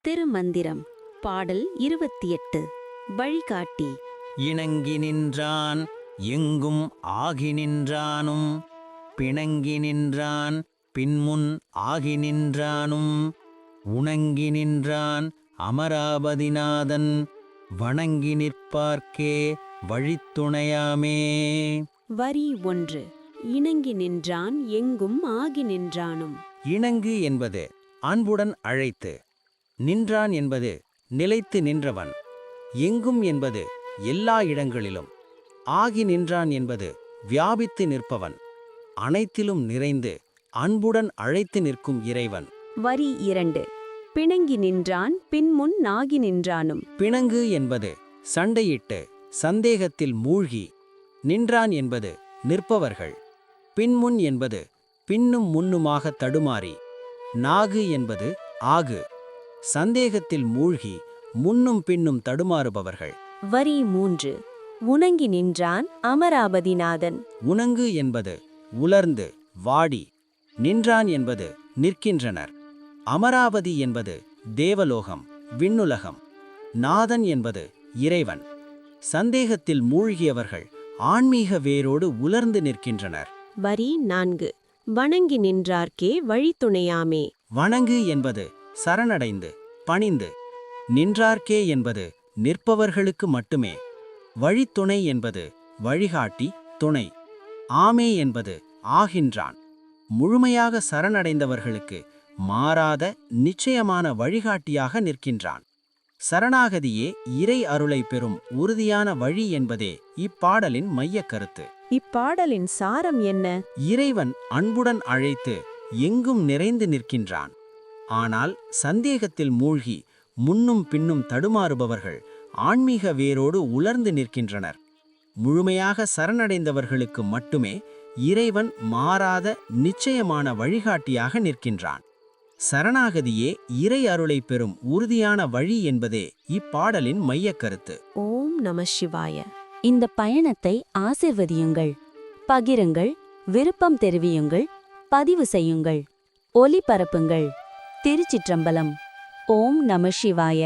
திருமந்திரம் பாடல் 28 வழிகாட்டி. இணங்கி நின்றான் எங்கும் ஆகி நின்றானும், பிணங்கி நின்றான் பின்முன் ஆகி நின்றானும், உணங்கி நின்றான் அமராபதிநாதன், வணங்கி நிற்பார்க்கே வழித்துணையாமே. வரி 1. இணங்கி நின்றான் எங்கும் ஆகி நின்றானும். இணங்கு என்பது அன்புடன் அழைத்து, நின்றான் என்பது நிலைத்து நின்றவன், எங்கும் என்பது எல்லா இடங்களிலும், ஆகி நின்றான் என்பது வியாபித்து நிற்பவன், அனைத்திலும் நிறைந்து அன்புடன் அழைத்து நிற்கும் இறைவன். வரி 2. பிணங்கி நின்றான் பின்முன் ஆகி நின்றானும். பிணங்கு என்பது சண்டையிட்டு சந்தேகத்தில் மூழ்கி, நின்றான் என்பது நிற்பவர்கள், பின்முன் என்பது பின்னும் முன்னுமாக தடுமாறி, நாகு என்பது ஆகு, சந்தேகத்தில் மூழ்கி முன்னும் பின்னும் தடுமாறுபவர்கள். வரி 3. உணங்கி நின்றான் அமராபதிநாதன். உணங்கு என்பது உலர்ந்து வாடி, நின்றான் என்பது நிற்கின்றனர், அமராவதி என்பது தேவலோகம் விண்ணுலகம், நாதன் என்பது இறைவன், சந்தேகத்தில் மூழ்கியவர்கள் ஆன்மீக வேரோடு உலர்ந்து நிற்கின்றனர். வரி 4. வணங்கி நின்றார்க்கே வழித்துணையாமே. வணங்கு என்பது சரணடைந்து பணிந்து, நின்றார்க்கே என்பது நிற்பவர்களுக்கு மட்டுமே, வழித்துணை என்பது வழிகாட்டி துணை, ஆமே என்பது ஆகின்றான், முழுமையாக சரணடைந்தவர்களுக்கு மாறாத நிச்சயமான வழிகாட்டியாக நிற்கின்றான். சரணாகதியே இறை அருளை பெறும் உறுதியான வழி என்பதே இப்பாடலின் மையக் கருத்து. இப்பாடலின் சாரம் என்ன? இறைவன் அன்புடன் அழைத்து எங்கும் நிறைந்து நிற்கின்றான். ஆனால் சந்தேகத்தில் மூழ்கி முன்னும் பின்னும் தடுமாறுபவர்கள் ஆன்மீக வேரோடு உலர்ந்து நிற்கின்றனர். முழுமையாக சரணடைந்தவர்களுக்கு மட்டுமே இறைவன் மாறாத நிச்சயமான வழிகாட்டியாக நிற்கின்றான். சரணாகதியே இறை அருளை பெறும் உறுதியான வழி என்பதே இப்பாடலின் மையக் கருத்து. ஓம் நம சிவாய. இந்த பயணத்தை ஆசிர்வதியுங்கள், பகிருங்கள், விருப்பம் தெரிவியுங்கள், பதிவு செய்யுங்கள், ஒலிபரப்புங்கள். திருச்சிற்றம்பலம். ஓம் நம சிவாய.